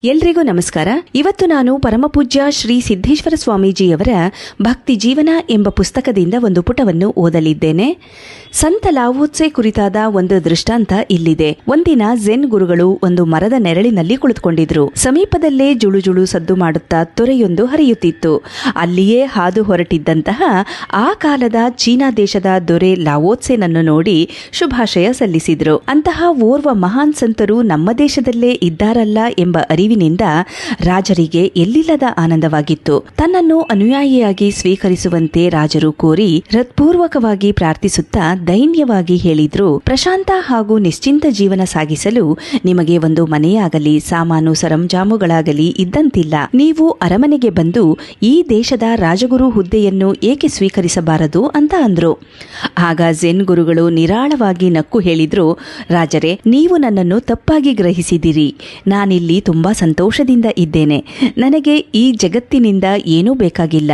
ಎಲ್ರಿಗೂ ನಮಸ್ಕಾರ. ಇವತ್ತು ನಾನು ಪರಮಪೂಜ್ಯ ಶ್ರೀ ಸಿದ್ದೇಶ್ವರ ಸ್ವಾಮೀಜಿಯವರ ಭಕ್ತಿ ಜೀವನ ಎಂಬ ಪುಸ್ತಕದಿಂದ ಒಂದು ಪುಟವನ್ನು ಓದಲಿದ್ದೇನೆ. ಸಂತ ಲಾವೋತ್ಸೆ ಕುರಿತಾದ ಒಂದು ದೃಷ್ಟಾಂತ ಇಲ್ಲಿದೆ. ಒಂದಿನ ಝೆನ್ ಗುರುಗಳು ಒಂದು ಮರದ ನೆರಳಿನಲ್ಲಿ ಕುಳಿತುಕೊಂಡಿದ್ರು. ಸಮೀಪದಲ್ಲೇ ಜುಳುಜುಳು ಸದ್ದು ಮಾಡುತ್ತಾ ತೊರೆಯೊಂದು ಹರಿಯುತ್ತಿತ್ತು. ಅಲ್ಲಿಯೇ ಹಾದು ಹೊರಟಿದ್ದಂತಹ ಆ ಕಾಲದ ಚೀನಾ ದೇಶದ ದೊರೆ ಲಾವೋತ್ಸೆನನ್ನು ನೋಡಿ ಶುಭಾಶಯ ಸಲ್ಲಿಸಿದ್ರು. ಅಂತಹ ಓರ್ವ ಮಹಾನ್ ಸಂತರು ನಮ್ಮ ದೇಶದಲ್ಲೇ ಇದ್ದಾರಲ್ಲ ಎಂಬ ಅರಿವಿನಿಂದ ರಾಜರಿಗೆ ಎಲ್ಲಿಲ್ಲದ ಆನಂದವಾಗಿತ್ತು. ತನ್ನನ್ನು ಅನುಯಾಯಿಯಾಗಿ ಸ್ವೀಕರಿಸುವಂತೆ ರಾಜರು ಕೋರಿ ಹೃತ್ಪೂರ್ವಕವಾಗಿ ಪ್ರಾರ್ಥಿಸುತ್ತಾ ದೈನ್ಯವಾಗಿ ಹೇಳಿದ್ರು, ಪ್ರಶಾಂತ ಹಾಗೂ ನಿಶ್ಚಿಂತ ಜೀವನ ಸಾಗಿಸಲು ನಿಮಗೆ ಒಂದು ಮನೆಯಾಗಲಿ ಸಾಮಾನು ಸರಂಜಾಮುಗಳಾಗಲಿ ಇದ್ದಂತಿಲ್ಲ. ನೀವು ಅರಮನೆಗೆ ಬಂದು ಈ ದೇಶದ ರಾಜಗುರು ಹುದ್ದೆಯನ್ನು ಏಕೆ ಸ್ವೀಕರಿಸಬಾರದು ಅಂತ ಅಂದ್ರು. ಆಗ ಝೆನ್ ಗುರುಗಳು ನಿರಾಳವಾಗಿ ನಕ್ಕು ಹೇಳಿದ್ರು, ರಾಜರೇ, ನೀವು ನನ್ನನ್ನು ತಪ್ಪಾಗಿ ಗ್ರಹಿಸಿದಿರಿ. ನಾನಿಲ್ಲಿ ತುಂಬಾ ಸಂತೋಷದಿಂದ ಇದ್ದೇನೆ. ನನಗೆ ಈ ಜಗತ್ತಿನಿಂದ ಏನೂ ಬೇಕಾಗಿಲ್ಲ.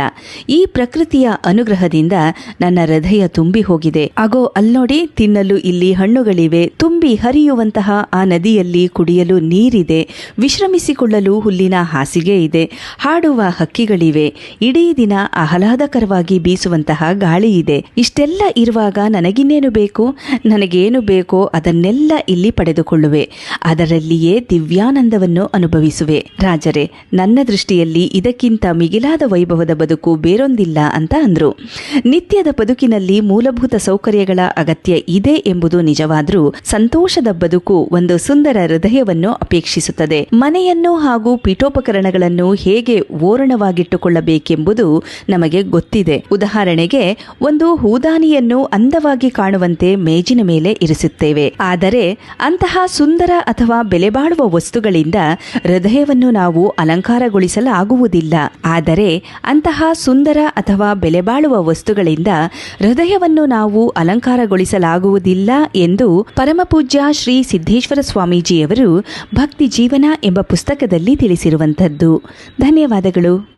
ಈ ಪ್ರಕೃತಿಯ ಅನುಗ್ರಹದಿಂದ ನನ್ನ ಹೃದಯ ತುಂಬಿ ಹೋಗಿದೆ. ಆಗೋ ಅಲ್ನೋಡಿ, ತಿನ್ನಲು ಇಲ್ಲಿ ಹಣ್ಣುಗಳಿವೆ, ತುಂಬಿ ಹರಿಯುವಂತಹ ಆ ನದಿಯಲ್ಲಿ ಕುಡಿಯಲು ನೀರಿದೆ, ವಿಶ್ರಮಿಸಿಕೊಳ್ಳಲು ಹುಲ್ಲಿನ ಹಾಸಿಗೆ ಇದೆ, ಹಾಡುವ ಹಕ್ಕಿಗಳಿವೆ, ಇಡೀ ದಿನ ಆಹ್ಲಾದಕರವಾಗಿ ಬೀಸುವಂತಹ ಗಾಳಿ ಇದೆ. ಇಷ್ಟೆಲ್ಲ ಇರುವಾಗ ನನಗಿನ್ನೇನು ಬೇಕು? ನನಗೇನು ಬೇಕೋ ಅದನ್ನೆಲ್ಲ ಇಲ್ಲಿ ಪಡೆದುಕೊಳ್ಳುವೆ. ಅದರಲ್ಲಿಯೇ ದಿವ್ಯಾನಂದವನ್ನು ಅನುಭವಿಸುವೆ. ರಾಜರೇ, ನನ್ನ ದೃಷ್ಟಿಯಲ್ಲಿ ಇದಕ್ಕಿಂತ ಮಿಗಿಲಾದ ವೈಭವದ ಬದುಕು ಬೇರೊಂದಿಲ್ಲ ಅಂತ ಅಂದ್ರು. ನಿತ್ಯದ ಬದುಕಿನಲ್ಲಿ ಮೂಲಭೂತ ಸೌಕರ್ಯಗಳ ಅಗತ್ಯ ಇದೆ ಎಂಬುದು ನಿಜವಾದ್ರೂ ಸಂತೋಷದ ಬದುಕು ಒಂದು ಸುಂದರ ಹೃದಯವನ್ನು ಅಪೇಕ್ಷಿಸುತ್ತದೆ. ಮನೆಯನ್ನು ಹಾಗೂ ಪೀಠೋಪಕರಣಗಳನ್ನು ಹೇಗೆ ಓರಣವಾಗಿಟ್ಟುಕೊಳ್ಳಬೇಕೆಂಬುದು ನಮಗೆ ಗೊತ್ತಿದೆ. ಉದಾಹರಣೆಗೆ, ಒಂದು ಹೂದಾನಿಯನ್ನು ಅಂದವಾಗಿ ಕಾಣುವಂತೆ ಮೇಜಿನ ಮೇಲೆ ಇರಿಸುತ್ತೇವೆ. ಆದರೆ ಅಂತಹ ಸುಂದರ ಅಥವಾ ಬೆಲೆಬಾಳುವ ವಸ್ತುಗಳಿಂದ ಹೃದಯವನ್ನು ನಾವು ಅಲಂಕಾರಗೊಳಿಸಲಾಗುವುದಿಲ್ಲ. ಆದರೆ ಅಂತಹ ಸುಂದರ ಅಥವಾ ಬೆಲೆಬಾಳುವ ವಸ್ತುಗಳಿಂದ ಹೃದಯವನ್ನು ನಾವು ಅಲಂಕಾರಗೊಳಿಸಲಾಗುವುದಿಲ್ಲ ಎಂದು ಪರಮಪೂಜ್ಯ ಶ್ರೀ ಸಿದ್ದೇಶ್ವರ ಸ್ವಾಮೀಜಿಯವರು ಭಕ್ತಿ ಜೀವನ ಎಂಬ ಪುಸ್ತಕದಲ್ಲಿ ತಿಳಿಸಿರುವಂಥದ್ದು. ಧನ್ಯವಾದಗಳು.